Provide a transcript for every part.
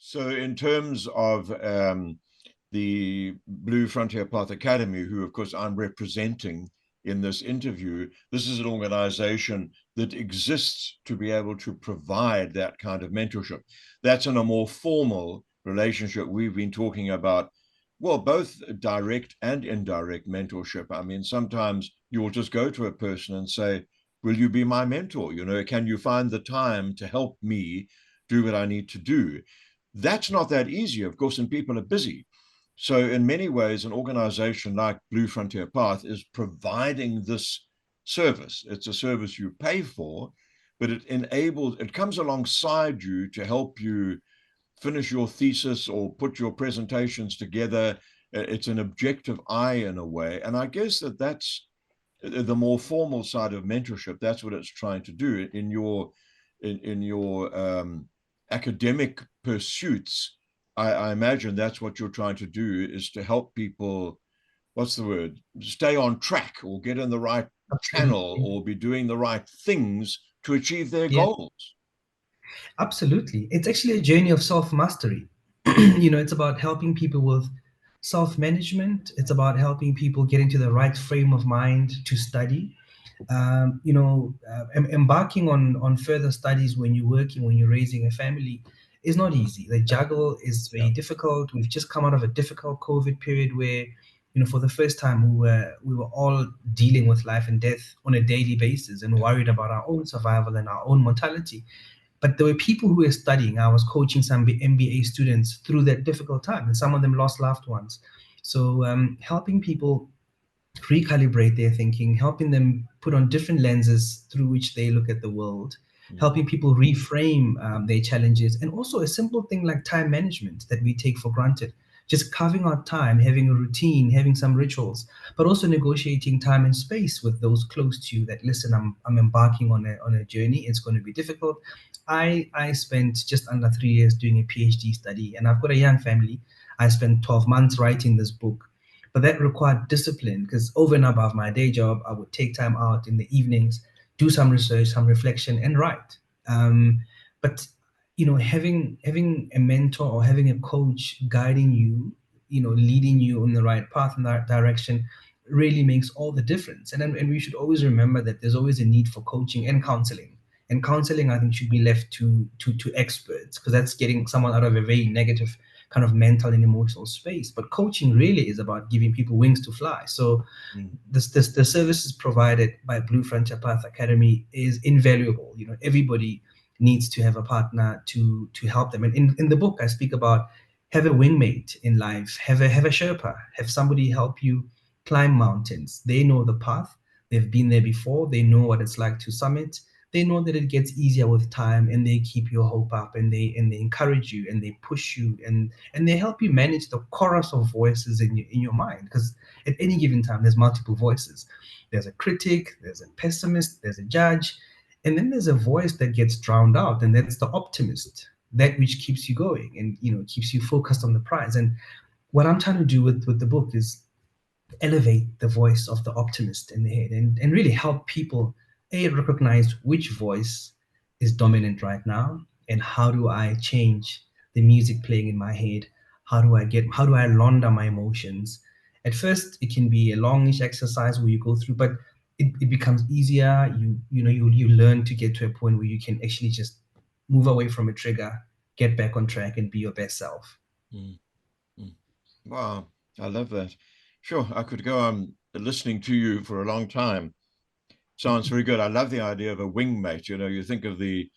So in terms of the Blue Frontier Path Academy, who of course I'm representing in this interview, this is an organization that exists to be able to provide that kind of mentorship. That's in a more formal relationship. We've been talking about, well, both direct and indirect mentorship. I mean, sometimes you'll just go to a person and say, will you be my mentor? You know, can you find the time to help me do what I need to do? That's not that easy, of course, and people are busy. So in many ways, an organization like Blue Frontier Path is providing this service. It's a service you pay for, but it comes alongside you to help you finish your thesis or put your presentations together. It's an objective eye in a way. And I guess that's the more formal side of mentorship. That's what it's trying to do in your academic pursuits. I imagine that's what you're trying to do, is to help people, what's the word, stay on track or get in the right channel Absolutely. or be doing the right things to achieve their Yeah, goals. absolutely. It's actually a journey of self-mastery. It's about helping people with self-management. It's about helping people get into the right frame of mind to study. Embarking on further studies when you're working, when you're raising a family, is not easy. The juggle is Yeah. very difficult. We've just come out of a difficult COVID period where, for the first time, we were all dealing with life and death on a daily basis and worried about our own survival and our own mortality. But there were people who were studying. I was coaching some MBA students through that difficult time, and some of them lost loved ones. So, helping people recalibrate their thinking, helping them put on different lenses through which they look at the world, Mm. helping people reframe their challenges, and also a simple thing like time management that we take for granted. Just carving out time, having a routine, having some rituals, but also negotiating time and space with those close to you. That, listen, I'm embarking on a journey. It's going to be difficult. I spent just under 3 years doing a PhD study, and I've got a young family. I spent 12 months writing this book, but that required discipline because over and above my day job, I would take time out in the evenings, do some research, some reflection, and write. But having a mentor or having a coach guiding you, leading you in the right path in that direction, really makes all the difference. And we should always remember that there's always a need for coaching and counseling. And counseling, I think, should be left to experts, because that's getting someone out of a very negative kind of mental and emotional space. But coaching really is about giving people wings to fly. So Mm. the services provided by Blue Frontier Path Academy is invaluable. Everybody needs to have a partner to help them. And in the book, I speak about, have a wingmate in life, have a Sherpa, have somebody help you climb mountains. They know the path, they've been there before, they know what it's like to summit. They know that it gets easier with time, and they keep your hope up, and they encourage you, and they push you, and they help you manage the chorus of voices in your mind, because at any given time there's multiple voices. There's a critic, there's a pessimist, there's a judge, and then there's a voice that gets drowned out, and that's the optimist, that which keeps you going and keeps you focused on the prize. And what I'm trying to do with the book is elevate the voice of the optimist in the head, and really help people recognize which voice is dominant right now, and how do I change the music playing in my head. How do I launder my emotions. At first it can be a longish exercise where you go through, but it becomes easier. You learn to get to a point where you can actually just move away from a trigger, get back on track, and be your best self. Mm. Mm. Wow, I love that. Sure, I could go on listening to you for a long time. Sounds very good. I love the idea of a wingmate. You know, you think of the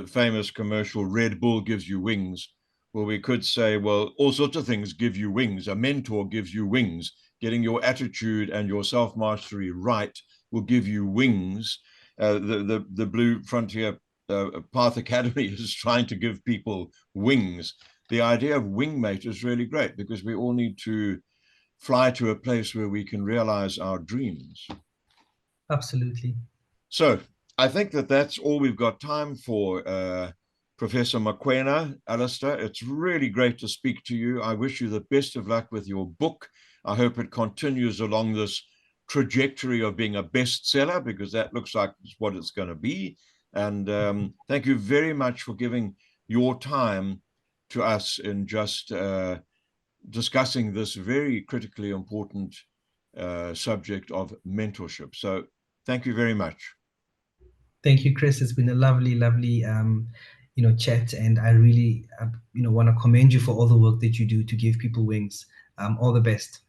famous commercial, Red Bull gives you wings. Well, we could say, well, all sorts of things give you wings. A mentor gives you wings. Getting your attitude and your self mastery right will give you wings. The Blue Frontier Path Academy is trying to give people wings. The idea of wingmate is really great because we all need to fly to a place where we can realize our dreams. Absolutely. So I think that's all we've got time for, Professor Mokoena. Alistair, it's really great to speak to you. I wish you the best of luck with your book. I hope it continues along this trajectory of being a bestseller, because that looks like what it's going to be. And thank you very much for giving your time to us in just discussing this very critically important subject of mentorship. So thank you very much. Thank you, Chris. It's been a lovely, lovely, chat, and I really, want to commend you for all the work that you do to give people wings. All the best.